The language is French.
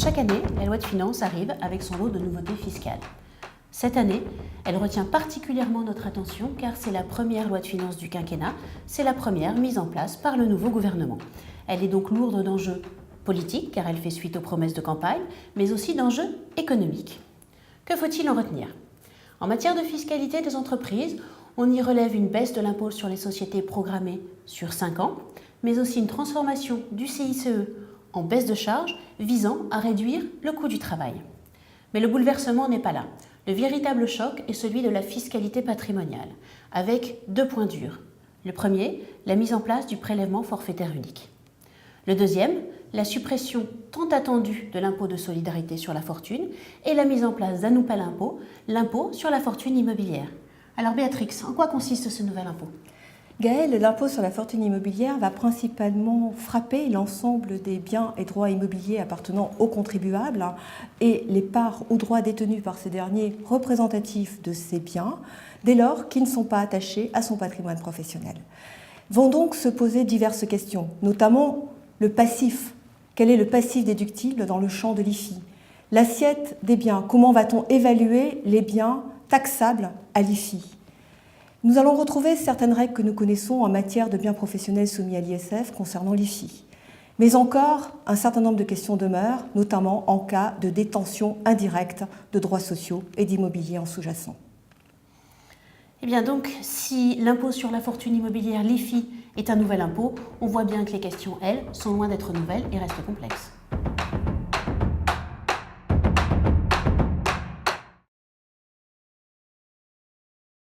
chaque année, la loi de finances arrive avec son lot de nouveautés fiscales. Cette année, elle retient particulièrement notre attention car c'est la première loi de finances du quinquennat, c'est la première mise en place par le nouveau gouvernement. Elle est donc lourde d'enjeux politiques car elle fait suite aux promesses de campagne, mais aussi d'enjeux économiques. Que faut-il en retenir? En matière de fiscalité des entreprises, on y relève une baisse de l'impôt sur les sociétés programmée sur 5 ans, mais aussi une transformation du CICE en baisse de charges visant à réduire le coût du travail. Mais le bouleversement n'est pas là. Le véritable choc est celui de la fiscalité patrimoniale, avec 2 points durs. Le premier, la mise en place du prélèvement forfaitaire unique. Le deuxième, la suppression tant attendue de l'impôt de solidarité sur la fortune et la mise en place d'un nouvel impôt, l'impôt sur la fortune immobilière. Alors Béatrix, en quoi consiste ce nouvel impôt ? Gaëlle, l'impôt sur la fortune immobilière va principalement frapper l'ensemble des biens et droits immobiliers appartenant aux contribuables et les parts ou droits détenus par ces derniers représentatifs de ces biens, dès lors qu'ils ne sont pas attachés à son patrimoine professionnel. Vont donc se poser diverses questions, notamment le passif. Quel est le passif déductible dans le champ de l'IFI? L'assiette des biens, comment va-t-on évaluer les biens taxables à l'IFI? Nous allons retrouver certaines règles que nous connaissons en matière de biens professionnels soumis à l'ISF concernant l'IFI. Mais encore, un certain nombre de questions demeurent, notamment en cas de détention indirecte de droits sociaux et d'immobilier en sous-jacent. Eh bien donc, si l'impôt sur la fortune immobilière, l'IFI, est un nouvel impôt, on voit bien que les questions, elles, sont loin d'être nouvelles et restent complexes.